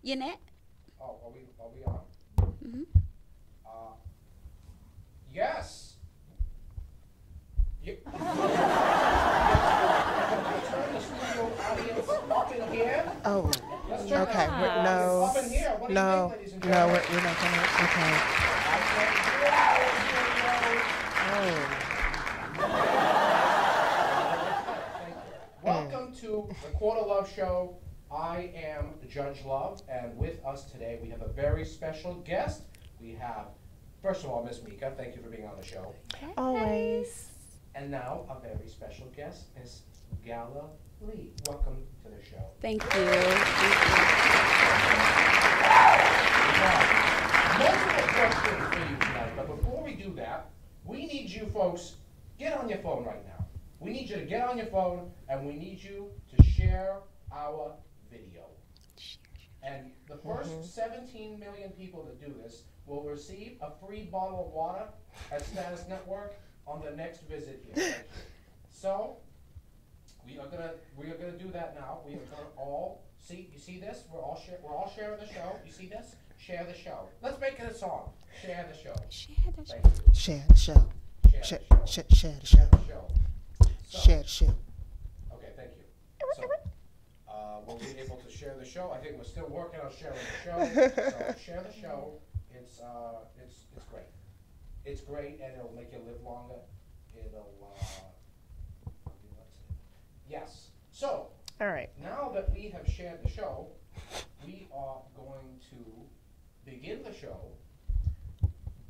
Yannette? Oh, are we on? Mm-hmm. Yes. Turn the studio audience up in here. Oh, Let's turn okay. the We're, no, up in here. What do you no, think, ladies and no, gentlemen? we're not gonna. Okay. I can't hear you. Oh. Welcome to the Court of Love Show. I am Judge Love, and with us today we have a very special guest. We have, first of all, Miss Mika. Thank you for being on the show. Always. And now a very special guest, Miss Gala Lee. Welcome to the show. Thank you. Now, multiple questions for you tonight, but before we do that, we need you folks, get on your phone right now. We need you to get on your phone, and we need you to share our video. And the first 17 million people that do this will receive a free bottle of water at Status Network on the next visit here. Thank you. So we are gonna do that now. We are gonna all see. You see this? We're all sharing the show. You see this? Share the show. Let's make it a song. Share the show. Share the show. Thank you. Share the show. Share Share, the show. share the show. Share the show. So, Share the show. okay, thank you. So, we'll be able to share the show. I think we're still working on sharing the show. So share the show. It's great. It's great, and it'll make you live longer. Yes. So All right. now that we have shared the show, we are going to begin the show.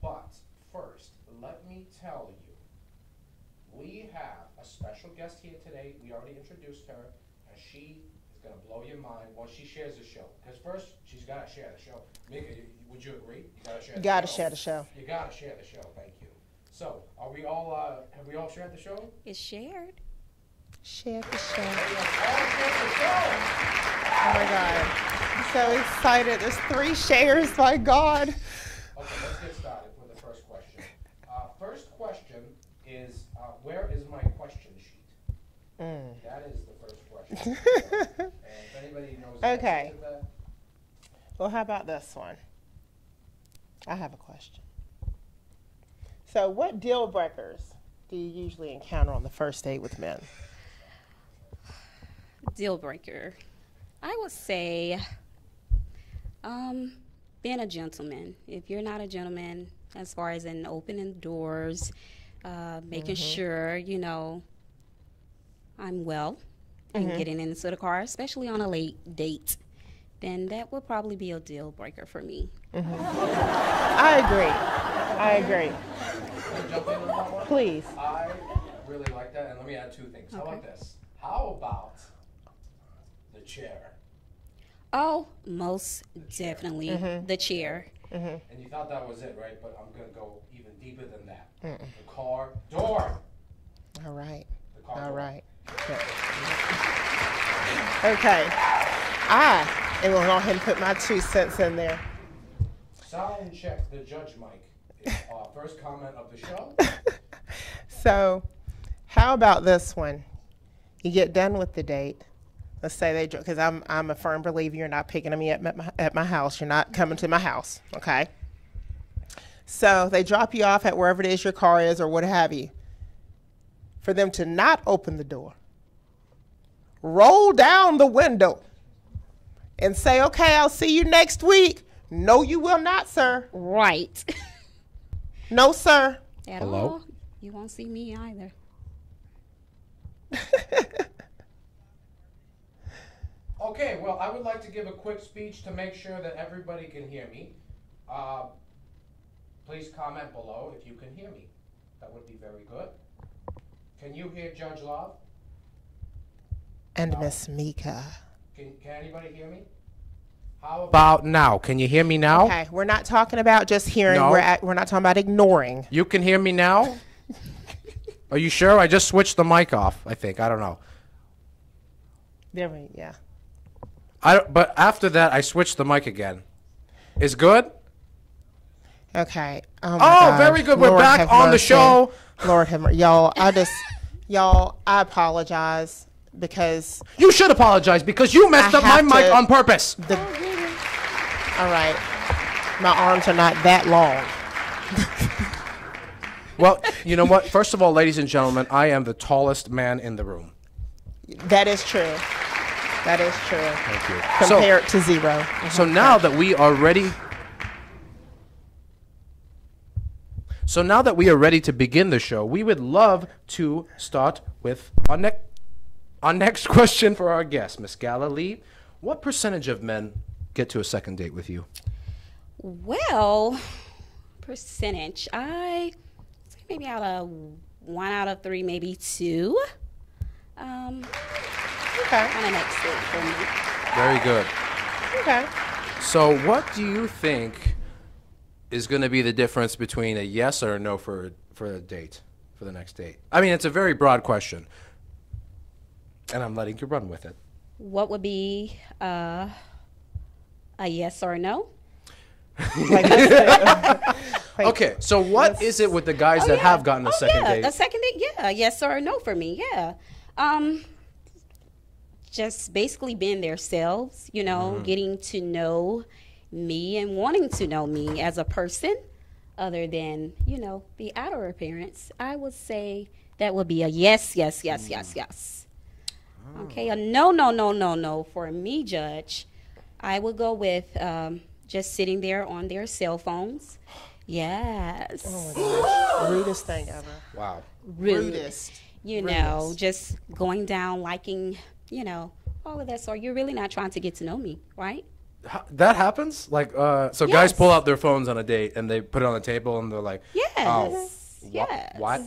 But first, let me tell you, we have a special guest here today. We already introduced her, and she is going to blow your mind once she shares the show. Because first, she's got to share the show. Mika, would you agree? You got to share the show. Gotta share the show. You got to share the show. Thank you. So, are we all? Have we all shared the show? It's shared. Share the show. We have all shared the show. Oh my God. I'm so excited. There's 3 shares. My God. Okay, let's get started with the first question. First question is, where is my question sheet? That is the first question. And if anybody knows the Okay. answer to that, Well, how about this one? I have a question. So, what deal breakers do you usually encounter on the first date with men? Deal breaker. I would say being a gentleman. If you're not a gentleman, as far as in opening doors, making sure, I'm well and getting into the car, especially on a late date, then that would probably be a deal breaker for me. I agree. can I jump in on that one? Please. I really like that, and let me add 2 things. How about this? How about the chair? Oh, most definitely the chair. And you thought that was it, right? But I'm going to go even deeper than that. The car door. All right. The car All door. right. Okay. I am going to go ahead and put my 2 cents in there. Sound check the judge mic is our first comment of the show. So, how about this one? You get done with the date. Let's say because I'm a firm believer you're not picking me up at my house. You're not coming to my house, okay? So they drop you off at wherever it is your car is or what have you. For them to not open the door, roll down the window, and say, "Okay, I'll see you next week." No, you will not, sir. Right. No, sir. At Hello? all. You won't see me either. Okay, well, I would like to give a quick speech to make sure that everybody can hear me. Please comment below if you can hear me. That would be very good. Can you hear Judge Love? And Miss Mika. Can anybody hear me? How about now? Can you hear me now? Okay, we're not talking about just hearing. No. We're not talking about ignoring. You can hear me now? Are you sure? I just switched the mic off, I think. I don't know. Yeah. But after that, I switched the mic again. Is good? Okay. Oh, my Oh, God. very good. We're Lord back have on the mercy. show. Lord have mercy. Y'all, I apologize because You should apologize because you messed I up my have mic to- on purpose. All right. My arms are not that long. Well, you know what? First of all, ladies and gentlemen, I am the tallest man in the room. That is true. That is true. Thank you. Compared to 0. So now that we are ready, to begin the show, we would love to start with our next question for our guest, Miss Galilee. What percentage of men get to a second date with you? Well, percentage. I say maybe out of 1 out of 3, maybe 2. Okay. On the next date for me. Very good. Okay. So what do you think is going to be the difference between a yes or a no for a date, for the next date? I mean, it's a very broad question, and I'm letting you run with it. What would be a yes or a no? Okay, so what is it with the guys that have gotten a second date? A second date, yeah. Yes or a no for me, yeah. Just basically being themselves, getting to know me and wanting to know me as a person other than, the outer appearance. I would say that would be a yes. Okay, a no for me, Judge. I would go with just sitting there on their cell phones. Yes. Oh my gosh. Rudest thing ever. Wow. Rudest. Just going down, liking, all of that. So you're really not trying to get to know me, right? That happens? Like, so Yes. guys pull out their phones on a date and they put it on the table and they're like, Yes. oh, Yes. what?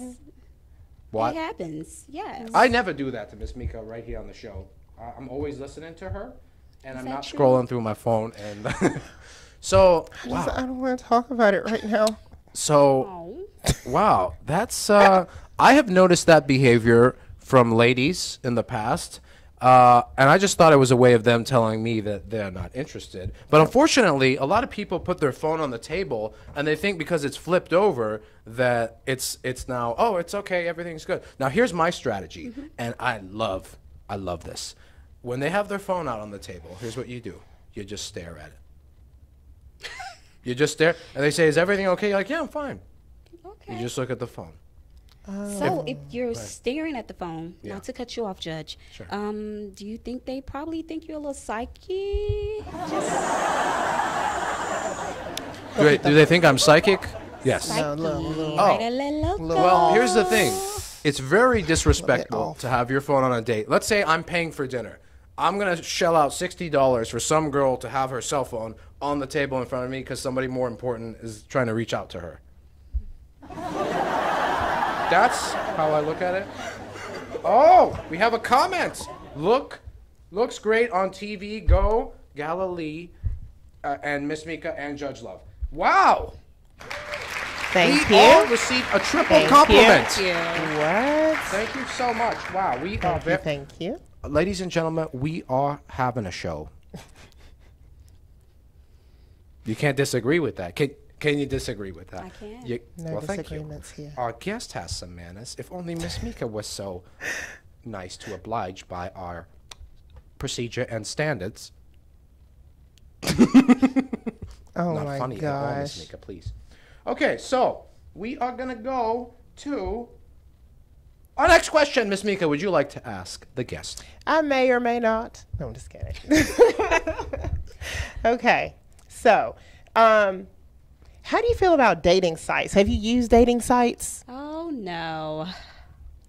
What? It happens. Yes. I never do that to Miss Mika right here on the show. I'm always listening to her, and I'm that not true? scrolling through my phone. And so, I wow. don't want to talk about it right now. So, Oh. wow, that's I have noticed that behavior from ladies in the past, and I just thought it was a way of them telling me that they're not interested. But unfortunately, a lot of people put their phone on the table and they think because it's flipped over that it's now, oh, it's okay, everything's good. Now here's my strategy, and I love this. When they have their phone out on the table, here's what you do: you just stare at it. You just stare, and they say, "Is everything okay?" You're like, "Yeah, I'm fine." Okay. You just look at the phone. So if you're staring at the phone, Yeah. not to cut you off, Judge, Sure. do you think they probably think you're a little psychic? Do they think I'm psychic? Yes. No, little. Oh. Right, a little Well, here's the thing. It's very Look disrespectful it to have your phone on a date. Let's say I'm paying for dinner. I'm going to shell out $60 for some girl to have her cell phone on the table in front of me because somebody more important is trying to reach out to her. That's how I look at it. Oh, we have a comment. Looks great on TV. Go Galilee and Miss Mika and Judge Love. Wow. Thank We you. all received a triple Thank compliment. you. What? Thank you so much. Wow, we are Thank you. Thank you. ladies and gentlemen, we are having a show. You can't disagree with that. Can you disagree with that? I can. No well, thank you. disagreements here. Our guest has some manners. If only Miss Mika was so nice to oblige by our procedure and standards. Oh Not my funny at all, Miss gosh. Mika, please. Okay, so we are gonna go to our next question. Miss Mika, would you like to ask the guest? I may or may not. No, I'm just kidding. Okay. So, how do you feel about dating sites? Have you used dating sites? Oh, no.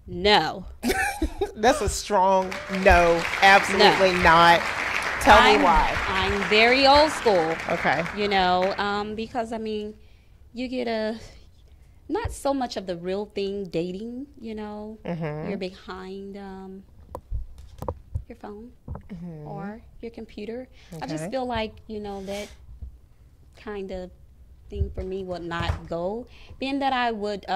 No. That's a strong no. Absolutely not. Tell me why. I'm very old school. Okay. Because you get not so much of the real thing dating, you're behind your phone or your computer. I just Okay. feel like, that kind of thing for me would not go. Being that I would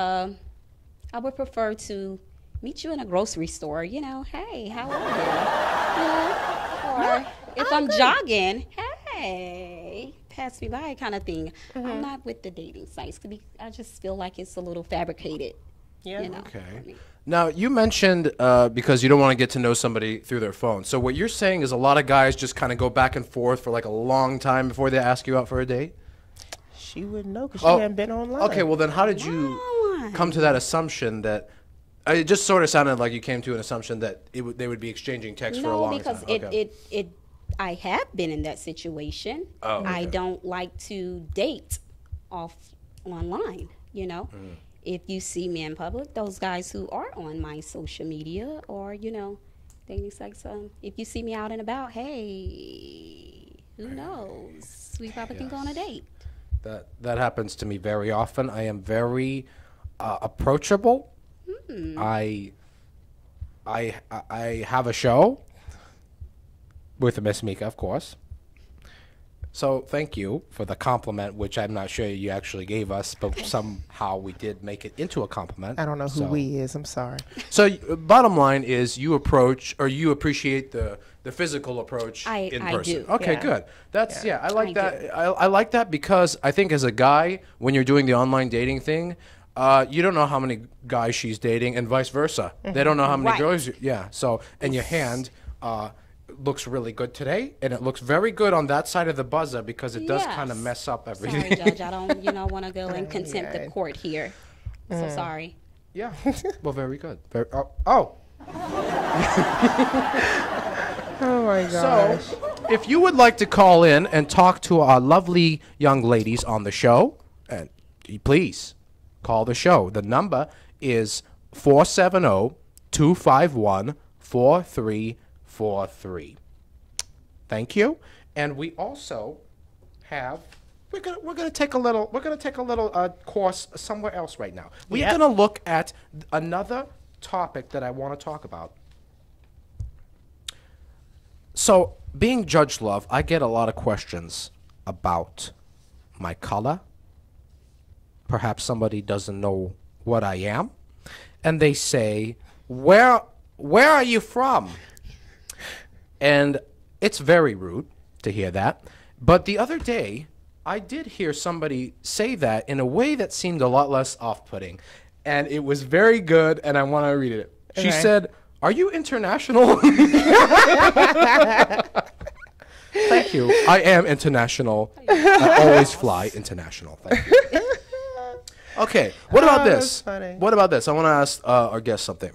prefer to meet you in a grocery store, hey, how are you? Or if I'm jogging, hey, pass me by kind of thing. I'm not with the dating sites. I just feel like it's a little fabricated. Yeah. You know? Okay. Now, you mentioned because you don't want to get to know somebody through their phone. So what you're saying is a lot of guys just kind of go back and forth for like a long time before they ask you out for a date? She wouldn't know because she Oh, hadn't been online. Okay, well then how did you come to that assumption that it just sort of sounded like you came to an assumption that they would be exchanging texts for a No, long because time. Okay. I have been in that situation. Oh, I okay. don't like to date online, you know. If you see me in public, those guys who are on my social media or, you know, dating sites, if you see me out and about, hey, who knows? We probably can go on a date. That happens to me very often. I am very approachable. I have a show with Miss Mika, of course. So thank you for the compliment, which I'm not sure you actually gave us, but somehow we did make it into a compliment. I don't know who we is. I'm sorry. So bottom line is you appreciate the physical approach in I person. do. Okay, Yeah. good. That's I like I that. do. I like that because I think as a guy, when you're doing the online dating thing, you don't know how many guys she's dating, and vice versa. They don't know how many Right. girls. So and your hand looks really good today, and it looks very good on that side of the buzzer because it does kind of Yes. mess up Sorry, everything. Judge, I don't, want to go in contempt of court here. So sorry. Yeah. Well, very good. Oh. Oh my gosh. So, if you would like to call in and talk to our lovely young ladies on the show, and please call the show. The number is 470-251-4343. Thank you. And we also have we're gonna take a little course somewhere else right now. We're Yep. gonna look at another topic that I want to talk about. So, being Judge Love, I get a lot of questions about my color. Perhaps somebody doesn't know what I am, and they say, "Where are you from?" And it's very rude to hear that. But the other day, I did hear somebody say that in a way that seemed a lot less off-putting, and it was very good, and I want to read it. She Okay. said, "Are you international?" Thank you. I am international. I always fly international. Thank you. Okay, what about Oh, that's this? funny. What about this? I want to ask our guest something.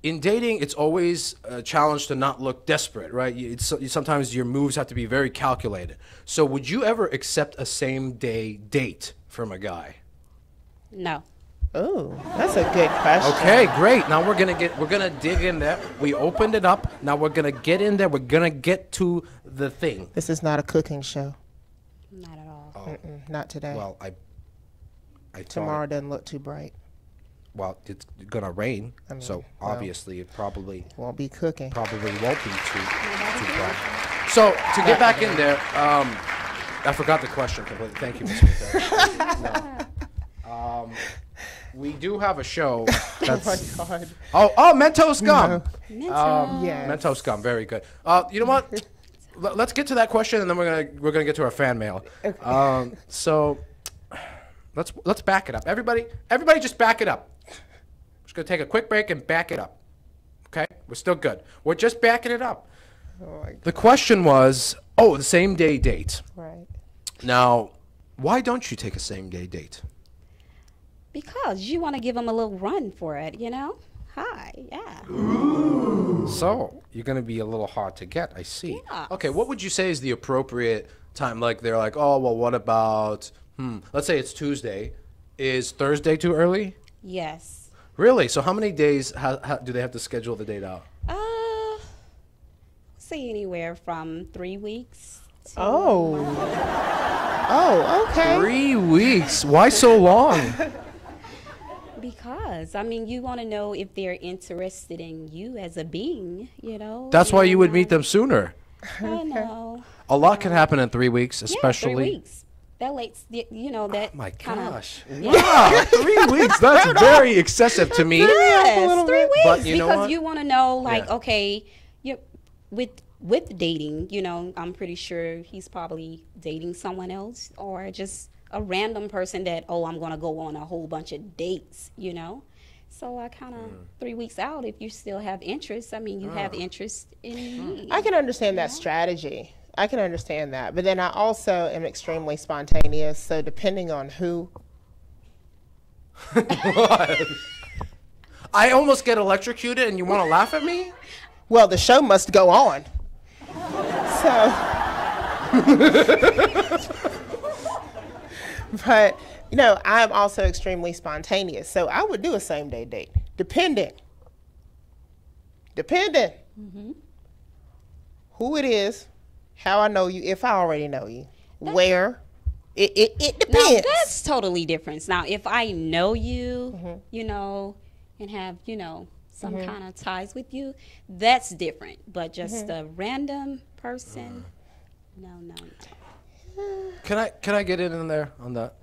In dating, it's always a challenge to not look desperate, right? Sometimes your moves have to be very calculated. So would you ever accept a same-day date from a guy? No. Oh, that's a good question. Okay, great. Now we're gonna dig in there. We opened it up. Now we're gonna get in there. We're gonna get to the thing. This is not a cooking show. Not at all. Not today. Well, I thought Tomorrow doesn't look too bright. well, it's gonna rain, so well. obviously it probably Won't be cooking. won't be too bright. So to get back in there, I forgot the question completely. Thank you, Ms. Mika. No. We do have a show. That's, Oh my God. oh, Mentos gum. Yes. Mentos gum, very good. You know what? Let's get to that question, and then we're gonna get to our fan mail. So let's back it up. Everybody, just back it up. Just gonna take a quick break and back it up. Okay, we're still good. We're just backing it up. Oh my God. The question was, the same day date. Right. Now, why don't you take a same day date? Because you want to give them a little run for it, Hi, yeah. So you're gonna be a little hard to get. I see. Yes. Okay, what would you say is the appropriate time? Like they're like, oh well, what about? Let's say it's Tuesday. Is Thursday too early? Yes. Really? So how many days do they have to schedule the date out? Say anywhere from 3 weeks to Oh. Oh, okay. 3 weeks. Why so long? Because you want to know if they're interested in you as a being, That's why you would meet them sooner. I know. A lot can happen in 3 weeks, Yeah, especially. 3 weeks. That lates, that Oh my kinda, gosh! Wow, 3 weeks. That's very excessive to me. Yes, 3 weeks. But you know because what? you want to know, like, Yeah. okay, you with dating, I'm pretty sure he's probably dating someone else, or just a random person that, oh, I'm going to go on a whole bunch of dates, you know. So I kind of 3 weeks out, if you still have interest, I mean, you have interest in me. I can understand that strategy. I can understand that. But then I also am extremely spontaneous. So depending on who. I almost get electrocuted and you want to laugh at me? Well, the show must go on. So. But, you know, I'm also extremely spontaneous. So I would do a same day date. Depending. Who it is, how I know you, if I already know you, where. It depends. Now, that's totally different. Now, if I know you, you know, and have, you know, some kind of ties with you, that's different. But just a random person, no. Can I get in there on that?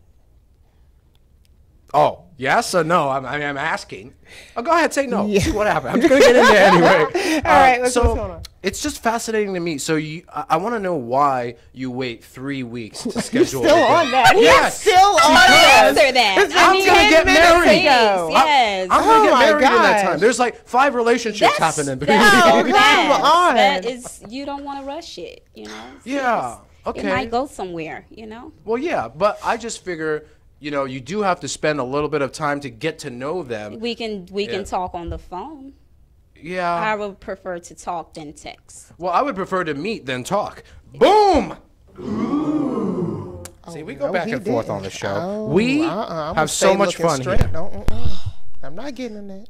Oh, yes or no? I'm asking. Oh, go ahead, say no. Yeah. See what happened. I'm just gonna get in there anyway. All right, let's so what's going on. it's just fascinating to me. So I want to know why you wait 3 weeks to schedule. Still on that. Yes. He's still on that. Answer that. I'm I'm gonna get married. Yes. I'm gonna get Oh my married in that gosh. time. There's like 5 relationships happening. Oh, come on. That is, you don't want to rush it, you know? Yeah. Okay. It might go somewhere, you know? Well, yeah, but I just figure, you know, you do have to spend a little bit of time to get to know them. We can talk on the phone. Yeah. I would prefer to talk than text. Well, I would prefer to meet than talk. Boom! See, we go No, back he and forth didn't. on the show. Oh, We I'm have so stay much looking fun straight. here. No, I'm not getting in that.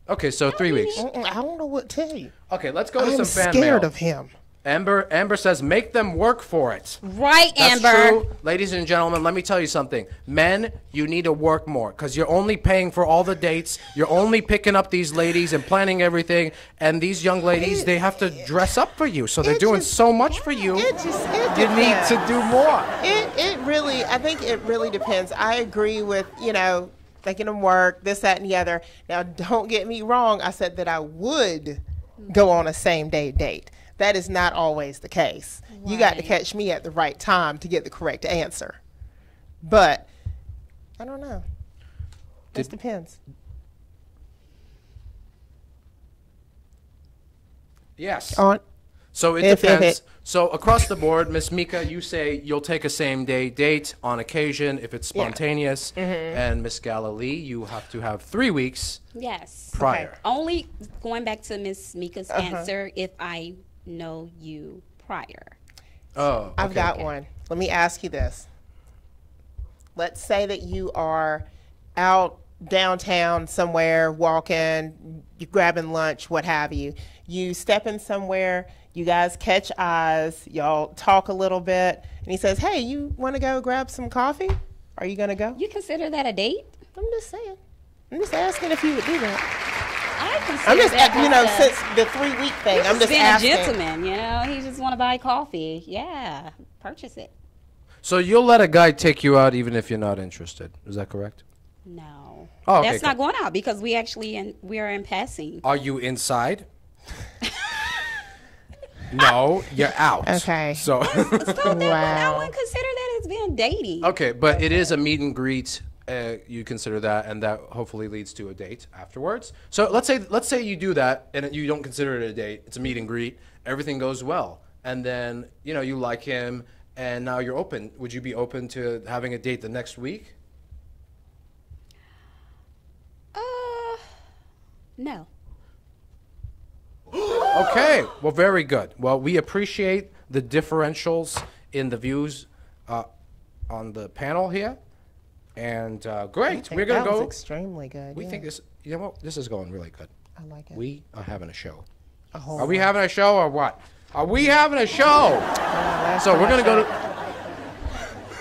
Okay, so 3 weeks. I don't know what to tell you. Okay, let's go to I'm some fan scared mail. of him. Amber says, make them work for it. Right, That's Amber. true. Ladies and gentlemen, let me tell you something. Men, you need to work more because you're only paying for all the dates. You're only picking up these ladies and planning everything. And these young ladies, they have to dress up for you. So they're It doing just- so much for you. It You need depends. to do more. I think it really depends. I agree with, you know, making them work, this, that, and the other. Now, don't get me wrong. I said that I would go on a same day date. That is not always the case. You got to Right. catch me at the right time to get the correct answer. But I don't know. Just depends. Yes. On So it If depends. it- So across the board, Miss Mika, you say you'll take a same day date on occasion if it's Yeah. spontaneous. And Miss Galilee, you have to have 3 weeks Yes. prior. Only going back to Miss Mika's answer, if I know you prior. Oh, I've okay. got one. Let me ask you this. Let's say that you are out downtown somewhere, walking, you're grabbing lunch, what have you. You step in somewhere, you guys catch eyes, y'all talk a little bit, and he says, hey, you want to go grab some coffee? Are you going to go? You consider that a date? I'm just saying. I'm just asking if you would do that. I consider I'm just, that you know, just a- since the 3 week thing, He's I'm just just being asking. a gentleman, you know. He just want to buy coffee. Yeah, purchase it. So you'll let a guy take you out even if you're not interested. Is that correct? No, Oh, okay, that's not going out because we are in passing. Are you inside? No, you're out. Okay. So So I Wow. wouldn't consider that as being dating. okay, but it is a meet and greet. You consider that, and that hopefully leads to a date afterwards. So let's say you do that, and you don't consider it a date. It's a meet and greet. Everything goes well, and then you like him, and now you're open. Would you be open to having a date the next week? No. Okay. Well, very good. Well, we appreciate the differentials in the views on the panel here, and great. We're gonna that was go. extremely good. We yeah. think this. You know what? This is going really good. I like it. We are having a show. A whole Are we lot. having a show or what? Are we having a show? So we're gonna go to.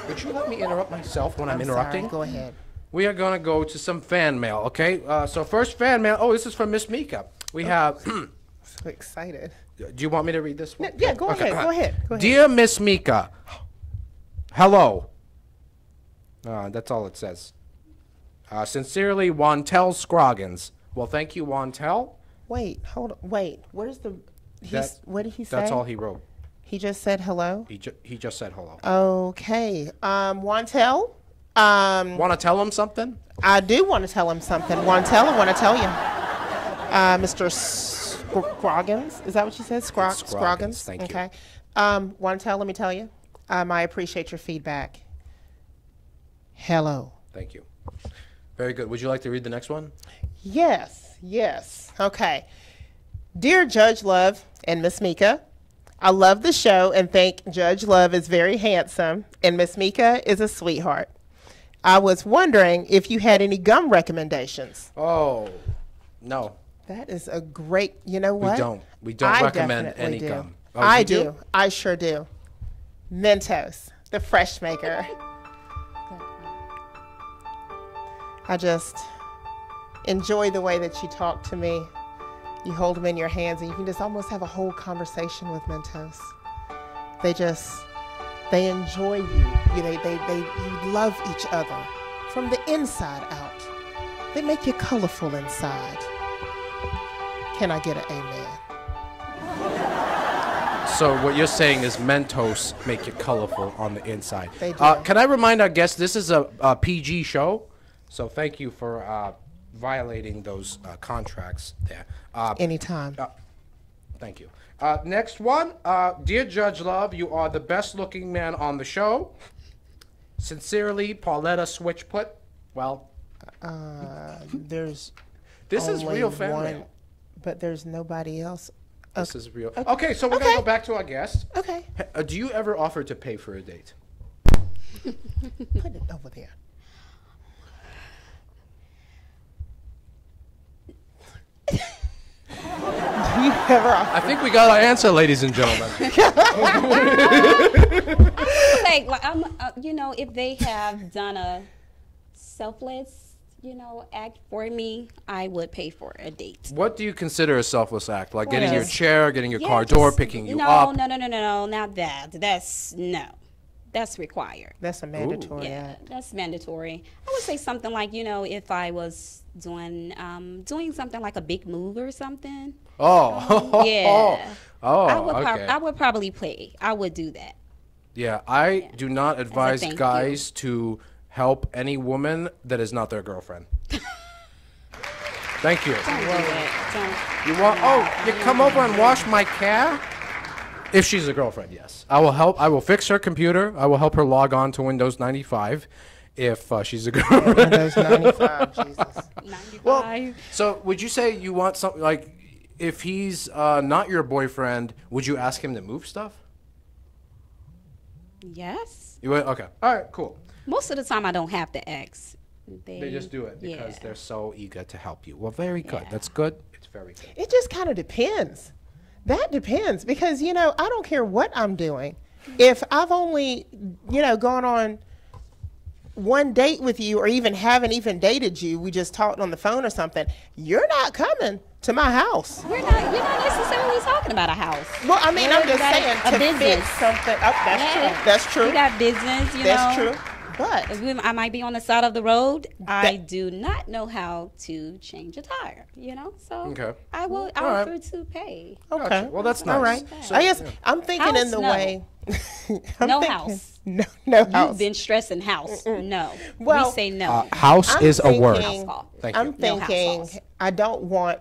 Would you let me interrupt myself when I'm interrupting? Sorry, go ahead. We are gonna go to some fan mail. Okay. So first fan mail. Oh, this is from Miss Mika. We have. So excited. Do you want me to read this one? Yeah, go ahead. Go ahead. Go ahead. Dear Miss Mika, hello. That's all it says. Sincerely, Wantel Scroggins. Well, thank you, Wantel. Wait, hold on. Wait, where's the? What did he say? That's all he wrote. He just said hello. He just said hello. Okay. Wantel, Want to tell him something? I do want to tell him something. Want to tell him? Want to tell you, Mr. Scroggins? Is that what you said? Scroggins. Thank you. Okay. Want to tell? Let me tell you. I appreciate your feedback. Hello. Thank you. Very good. Would you like to read the next one? Yes. Okay. Dear Judge Love and Miss Mika, I love the show and think Judge Love is very handsome and Miss Mika is a sweetheart. I was wondering if you had any gum recommendations. Oh, no. That is a great, you know what? We don't I recommend definitely any do. gum. Oh, I you do. I sure do. Mentos, the fresh maker. I just enjoy the way that you talk to me. You hold them in your hands and you can just almost have a whole conversation with Mentos. They enjoy you. You love each other from the inside out. They make you colorful inside. Can I get an amen? So what you're saying is Mentos make you colorful on the inside. They do. Can I remind our guests this is a PG show, so thank you for violating those contracts there. Anytime. Thank you. Next one. Dear Judge Love, you are the best looking man on the show. Sincerely, Pauletta Switchput. Well, There's this is only real fan one, mail. but there's nobody else. This is real. Okay, so we're going to go back to our guest. Okay. Do you ever offer to pay for a date? Put it over there. Do you ever I think we got our answer, ladies and gentlemen. Like I'm, if they have done a selfless, act for me, I would pay for a date. What do you consider a selfless act? Like getting your Yes. chair, getting your Yeah, car door, just- picking you no, up? No, not that. That's required. That's a mandatory Yeah, act. that's mandatory. I would say something like, if I was doing something like a big move or something. Oh. Yeah. Oh, I okay. would probably pay. I would do that. Yeah, I do not advise thank you. guys to help any woman that is not their girlfriend. Thank you. Don't do that. You want? Oh, you come over and wash my car? If she's a girlfriend, yes. I will help. I will fix her computer. I will help her log on to Windows 95 if she's a girlfriend. Windows 95, Jesus. Don't. 95. Well, so would you say you want something like, if he's not your boyfriend, would you ask him to move stuff? Yes. You would? Okay. All right. Cool. Most of the time, I don't have to ask. They just do it because yeah. they're so eager to help you. Well, very good. Yeah. That's good. It's very good. It just kind of depends. That depends because, I don't care what I'm doing. If I've only, gone on one date with you or haven't even dated you, we just talked on the phone or something, you're not coming to my house. You're not necessarily talking about a house. Well, I mean, I'm You just got saying a to business. fix something up. That's Yeah. true. That's true. You got business, That's know. true. But I might be on the side of the road. I do not know how to change a tire, So Okay. I will All right. offer to pay. okay. Gotcha. Well, that's nice. All right. So- I guess I'm thinking House, in the no. way. I'm No thinking- house. No house. You've been stressing house. No. Well, we say no. House I'm is a word. thinking- House call. Thank you. I'm No house thinking calls. I don't want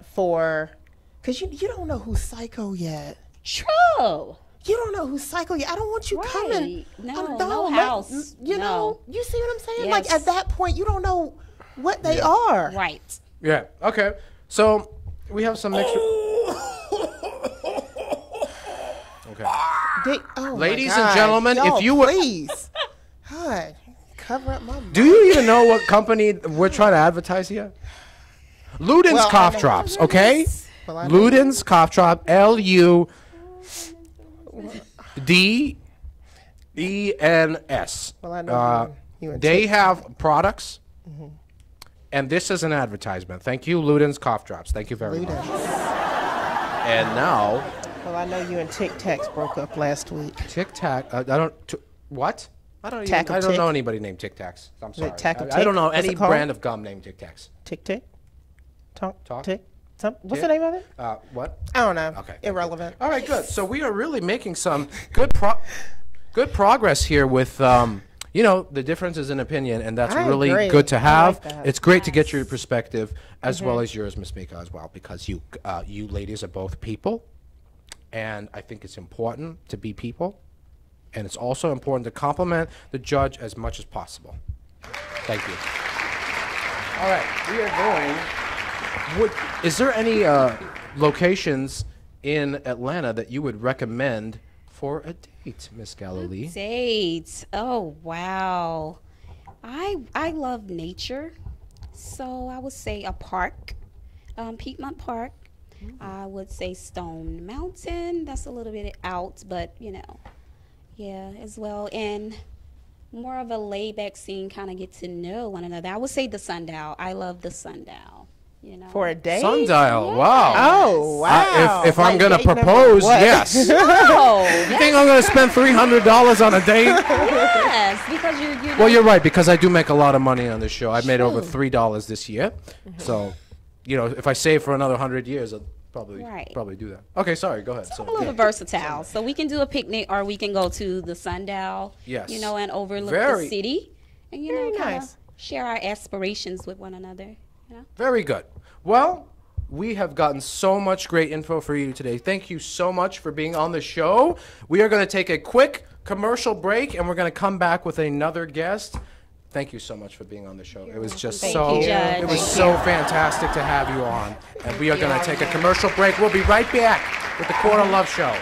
because you don't know who's psycho yet. True. You don't know who's psycho yet. I don't want you Right. coming. No, I no don't- house. You No. know, you see what I'm saying? Like Yes. at that point, you don't know what they are. Right. Yeah. Okay. So we have some mixture. Okay. Oh my Ladies and God. gentlemen, if Y'all, you were- please, God, cover up my mouth. Do you even know what company we're trying to advertise here? Luden's Well, I Cough know- Drops, okay? Well, I know- Luden's Cough Drop, LUDENS. Well, I know you and They have products, and this is an advertisement. Thank you, Luden's Cough Drops. Thank you very much. And now, Well, I know you and Tic Tacs broke up last week. Tic Tac. What? I don't Tac even. of I don't Tic? know anybody named Tic Tacs. I'm sorry. Tac of I don't Tic? know What's any it called? brand of gum named Tic Tacs. Tick tick, talk Talk? tick. What's Tick? the name of it? What? I don't know. Okay. Irrelevant. All right, good. So we are really making some good progress here with you know, the difference is in opinion, and that's I really agree. good to I have. like that. It's great to get your perspective as well as yours, Miss Mika, as well, because you ladies are both people, and I think it's important to be people, and it's also important to compliment the judge as much as possible. Thank you. All right, we are going. Is there any locations in Atlanta that you would recommend for a date, Miss Galilee? Dates. Oh wow. I love nature, so I would say a park, Piedmont Park. I would say Stone Mountain. That's a little bit out, but you know, yeah, as well. And more of a laid back scene, kind of get to know one another. I would say the Sundial. I love the Sundial. You know, For a date? Sundial. Wow. Oh, wow. If I'm Like gonna date number propose, what? yes. You oh, think I'm gonna spend $300 on a date? yes, because you know, Well, you're right, because I do make a lot of money on this show. I made over True. $3 this year. So, you know, if I save for another 100 years, I'll Right. probably do that. Okay, sorry, go ahead. I'm a little versatile, so we can do a picnic or we can go to the Sundial. Yes. You know, and overlook Very- the city, and you Very know, kind of nice. share our aspirations with one another. You know. Very good. Well, we have gotten so much great info for you today. Thank you so much for being on the show. We are going to take a quick commercial break, and we're going to come back with another guest. Thank you so much for being on the show. It was just Thank so you, Judge. it was Thank so fantastic to have you on. And we are going to take a commercial break. We'll be right back with the Court of Love show.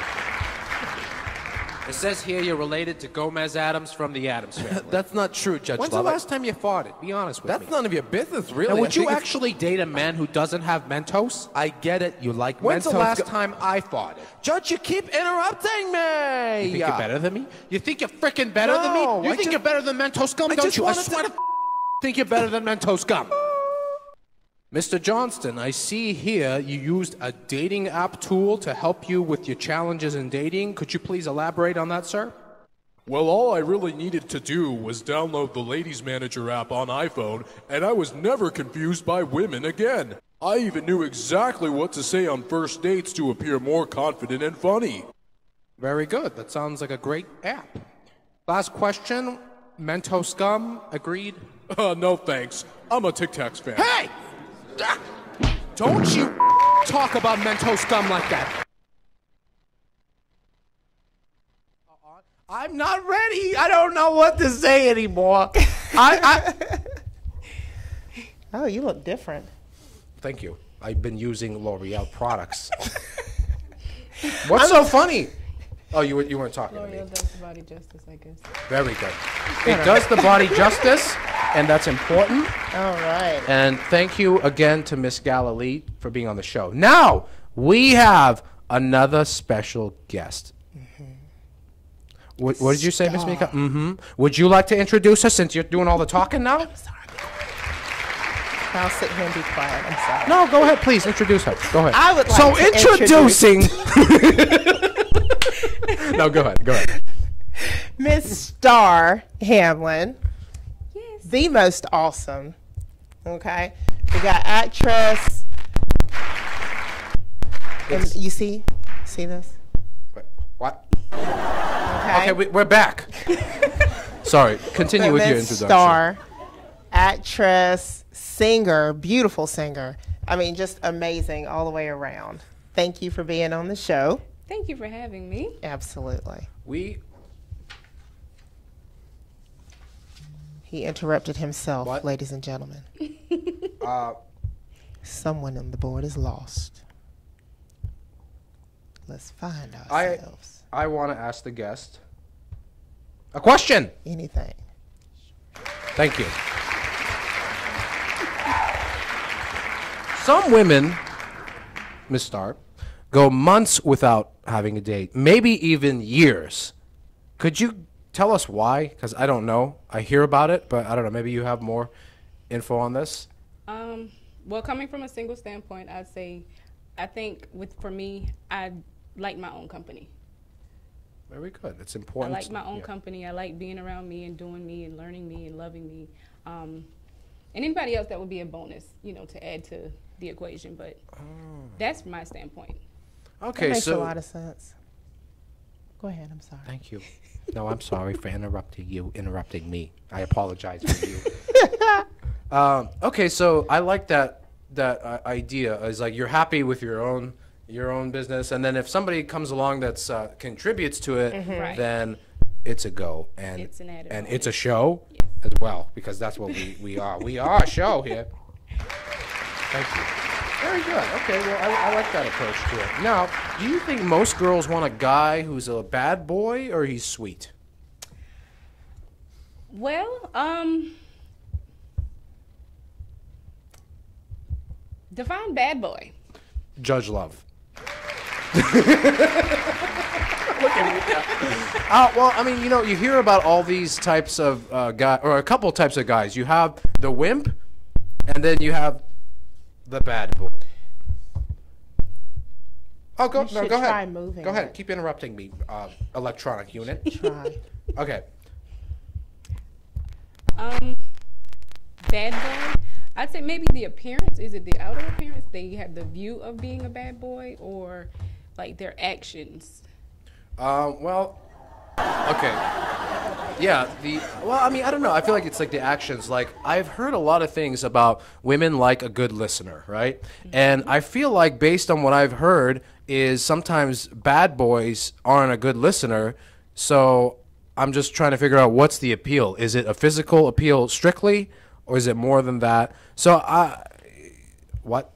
It says here you're related to Gomez Adams from the Adams family. That's not true, Judge When's the Lovett. last time you farted? Be honest with me. That's none of your business, really. And I would you think it's- actually date a man who doesn't have Mentos? I get it. You like When's Mentos. the last time I farted? Judge, you keep interrupting me. You think you're better than me? You think you're freaking better than No, me? You I think just- you're better than Mentos gum, I don't just you? I wanted swear to- to think you're better than Mentos gum. Mr. Johnston, I see here you used a dating app tool to help you with your challenges in dating. Could you please elaborate on that, sir? Well, all I really needed to do was download the Ladies Manager app on iPhone, and I was never confused by women again. I even knew exactly what to say on first dates to appear more confident and funny. Very good. That sounds like a great app. Last question. Mentos gum, agreed? No thanks. I'm a Tic Tacs fan. Hey! Don't you talk about Mentos gum like that. I'm not ready. I don't know what to say anymore. Oh, you look different. Thank you. I've been using L'Oreal products. What's so funny? Oh, you weren't talking to me. L'Oreal does the body justice, I guess. Very good. It does the body justice, and that's important. All right. And thank you again to Miss Galilee for being on the show. Now, we have another special guest. What did you say, Miss Mika? Mm-hmm. Would you like to introduce her since you're doing all the talking now? I'll sit here and be quiet. I'm sorry. No, go ahead, please. Introduce her. Go ahead. I would like so to introducing. No, go ahead. Go ahead. Miss Star Hamlin. Yes. The most awesome. Okay. We got actress. And you see this? What? Okay. Okay, we're back. Sorry. Continue with your Miss introduction. Star, actress, singer, beautiful singer. I mean, just amazing all the way around. Thank you for being on the show. Thank you for having me. Absolutely. He interrupted himself, What? ladies and gentlemen. Someone on the board is lost. Let's find ourselves. I want to ask the guest a question. Anything. Thank you. Some women, Miss Starr, go months without having a date, maybe even years. Could you tell us why? Because I don't know. I hear about it, but I don't know. Maybe you have more info on this. Well, coming from a single standpoint, I'd say, I think for me, I like my own company. Very good. It's I important. like my own Yeah. company. I like being around me and doing me and learning me and loving me. And anybody else that would be a bonus, to add to the equation. But that's my standpoint. Okay, That makes so a lot of sense. Go ahead. I'm sorry. thank you. No, I'm sorry for interrupting me. I apologize for you. Okay, so I like that idea. Is like you're happy with your own business, and then if somebody comes along that's contributes to it, Right. then it's a go, and It's an added and bonus. it's a show as well, because that's what we are. We are a show here. Thank you. Very good. Okay, well, I like that approach to it. Now, do you think most girls want a guy who's a bad boy or he's sweet? Well, define bad boy. Judge Love. Well, I mean, you hear about all these types of guys, or a couple types of guys. You have the wimp, and then you have the bad boy. Oh, go You should ahead. try moving Go ahead. it. Keep interrupting me, electronic unit. Try. Okay. Bad boy. I'd say maybe the appearance. Is it the outer appearance? They have the view of being a bad boy, or like their actions. Well, okay. Yeah, I mean, I don't know. I feel like it's like the actions. Like, I've heard a lot of things about women like a good listener, right? And I feel like based on what I've heard is sometimes bad boys aren't a good listener. So I'm just trying to figure out what's the appeal. Is it a physical appeal strictly, or is it more than that? So what?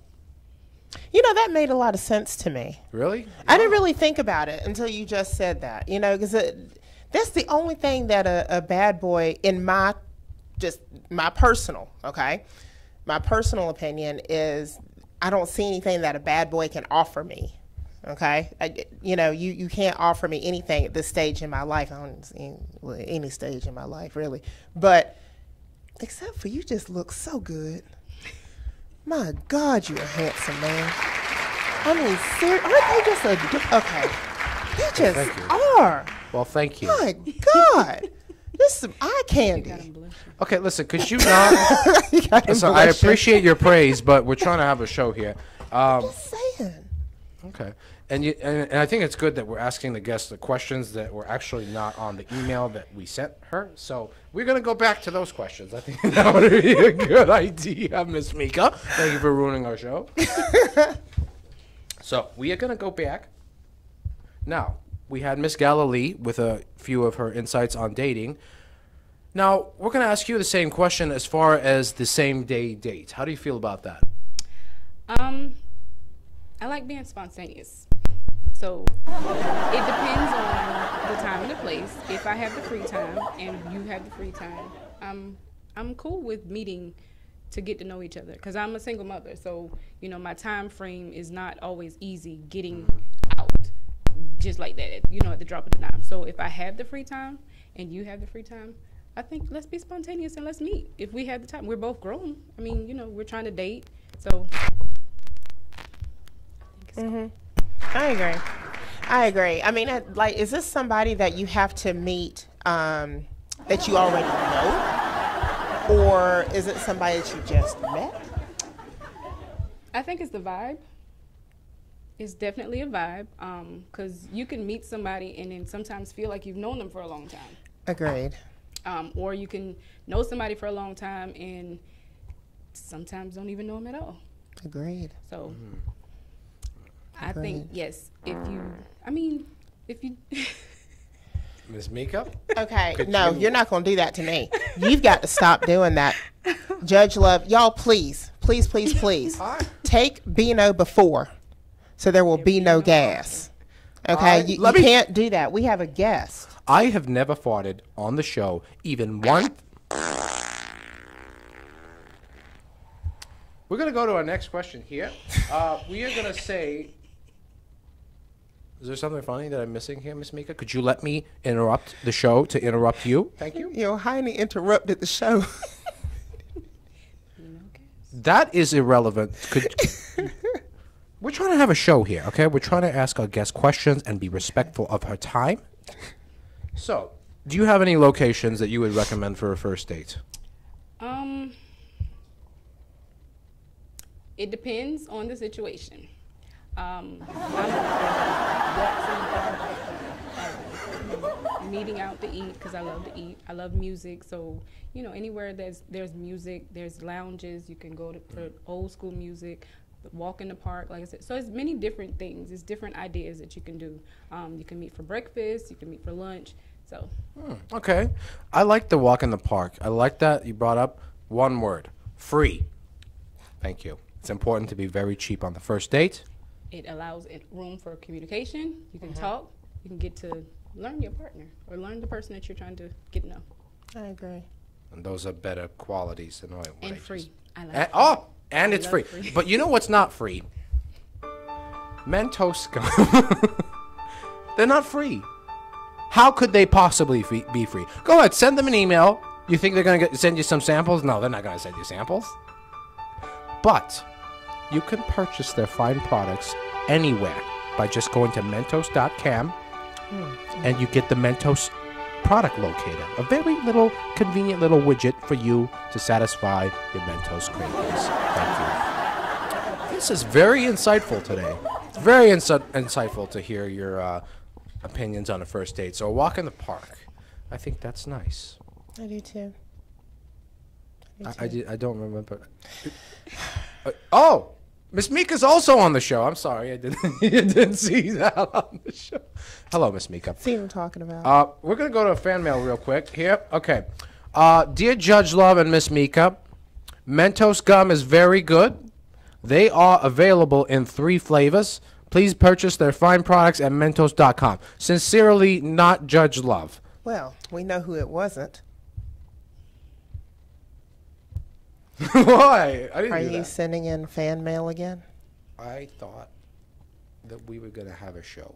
That made a lot of sense to me. Really? I didn't really think about it until you just said that, because that's the only thing that a bad boy, in my personal, my personal opinion is I don't see anything that a bad boy can offer me. Okay. You can't offer me anything at this stage in my life. I don't see any stage in my life really, but except for you just look so good. My God, you're a handsome man. I mean, aren't they just okay? They just thank you. are. Well, thank you. My God, this is some eye candy. Okay, listen, could you not? You got him Listen, I blushing. appreciate your praise, but we're trying to have a show here. Just saying. Okay, and I think it's good that we're asking the guests the questions that were actually not on the email that we sent her. So we're gonna go back to those questions. I think that would be a good idea, Miss Mika. Thank you for ruining our show. So we are gonna go back. Now we had Miss Galilee with a few of her insights on dating. Now we're gonna ask you the same question as far as the same day date. How do you feel about that? I like being spontaneous. So it depends on the time and the place. If I have the free time and you have the free time, I'm cool with meeting to get to know each other, because I'm a single mother. So, my time frame is not always easy getting out just like that, at the drop of the dime. So if I have the free time and you have the free time, I think let's be spontaneous and let's meet. If we have the time, we're both grown. I mean, we're trying to date. So I agree. I mean, is this somebody that you have to meet that you already know? Or is it somebody that you just met? I think it's the vibe. It's definitely a vibe, because you can meet somebody and then sometimes feel like you've known them for a long time. Agreed. Or you can know somebody for a long time and sometimes don't even know them at all. Agreed. So I think, yes, if you Miss Mika? Okay, no, you're not going to do that to me. You've got to stop doing that. Judge Love, y'all, please, take Beano before, so there will be no gas. Okay, you can't do that. We have a guest. I have never farted on the show, even one. We're going to go to our next question here. We are going to say, is there something funny that I'm missing here, Miss Mika? Could you let me interrupt the show to interrupt you? Thank you. Heine interrupted the show. That is irrelevant. We're trying to have a show here, okay? We're trying to ask our guest questions and be respectful of her time. So, do you have any locations that you would recommend for a first date? It depends on the situation. meeting out to eat because I love to eat. I love music, so anywhere there's music, there's lounges. You can go to for old school music, walk in the park, like I said. So it's many different things. It's different ideas that you can do. You can meet for breakfast. You can meet for lunch. So. Okay. I like the walk in the park. I like that you brought up one word: free. Thank you. It's important to be very cheap on the first date. It allows room for communication. You can talk. You can get to learn your partner or learn the person that you're trying to get to know. I agree. And those are better qualities than what And I free. just- I like And, free. oh, and it's love free. free. But you know what's not free? Mentos gum. They're not free. How could they possibly be free? Go ahead, send them an email. You think they're going to send you some samples? No, they're not going to send you samples. But you can purchase their fine products anywhere by just going to Mentos.com and you get the Mentos product locator. A very little, convenient little widget for you to satisfy your Mentos cravings. Thank you. This is very insightful today. It's very insightful to hear your opinions on a first date. So a walk in the park. I think that's nice. I do too. I don't remember. Oh, Miss Mika's also on the show. I'm sorry, I didn't see that on the show. Hello, Miss Mika. See what I'm talking about. We're gonna go to a fan mail real quick here. Okay, dear Judge Love and Miss Mika, Mentos gum is very good. They are available in 3 flavors. Please purchase their fine products at Mentos.com. Sincerely, not Judge Love. Well, we know who it wasn't. Why? I didn't Are do you that. sending in fan mail again? I thought that we were gonna have a show.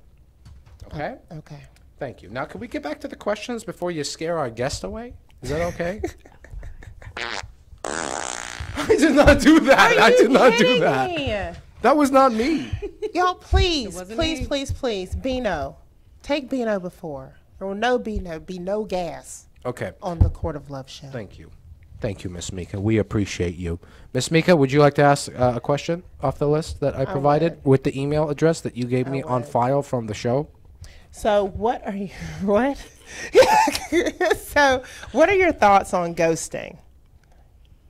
Okay. Okay. Thank you. Now, can we get back to the questions before you scare our guest away? Is that okay? I did not do that. I did not do that. That was not me. Y'all, please, wasn't please, me. please, please, Beano. Take Beano before. There will no Beano, be no gas Okay. on the Court of Love show. Thank you. Thank you, Miss Mika. We appreciate you. Miss Mika, would you like to ask a question off the list that I provided with the email address that you gave me on would. file from the show? So, what are you, what? So, what are your thoughts on ghosting?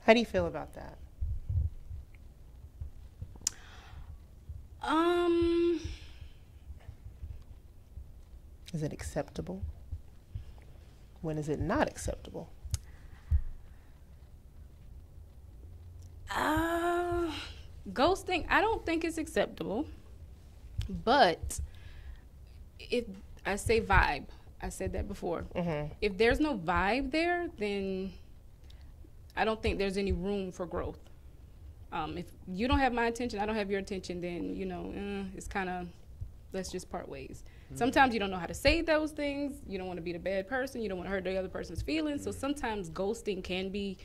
How do you feel about that? Is it acceptable? When is it not acceptable? Ghosting, I don't think it's acceptable. But if I say vibe, I said that before. If there's no vibe there, then I don't think there's any room for growth. If you don't have my attention, I don't have your attention, then, it's kind of, let's just part ways. Sometimes you don't know how to say those things. You don't want to be the bad person. You don't want to hurt the other person's feelings. So sometimes ghosting can be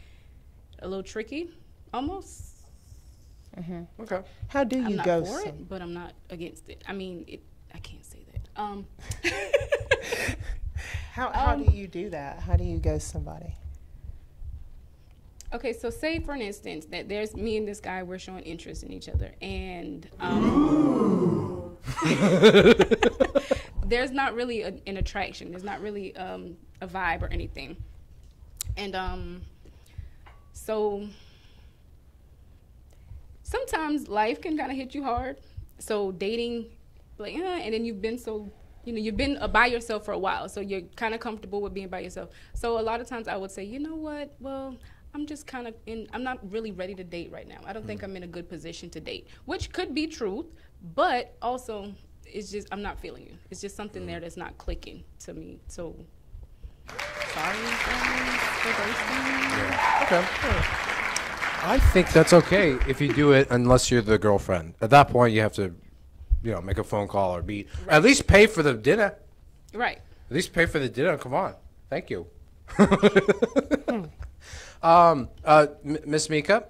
a little tricky, almost. Okay. How do I'm you not ghost for them? it, but I'm not against it. I mean, I can't say that. How do you do that? How do you ghost somebody? Okay, so say for an instance that there's me and this guy, we're showing interest in each other, and there's not really an attraction. There's not really a vibe or anything, and so sometimes life can kind of hit you hard. So dating, and then you've been you've been by yourself for a while, so you're kind of comfortable with being by yourself. So a lot of times I would say, you know what, well, I'm just kind of I'm not really ready to date right now. I don't think I'm in a good position to date, which could be truth, but also it's just, I'm not feeling you. It's just something there that's not clicking to me. So, sorry for ghosting. Okay. I think that's okay if you do it unless you're the girlfriend. At that point, you have to, make a phone call or at least pay for the dinner. Right. At least pay for the dinner. Come on. Thank you. Miss Mika,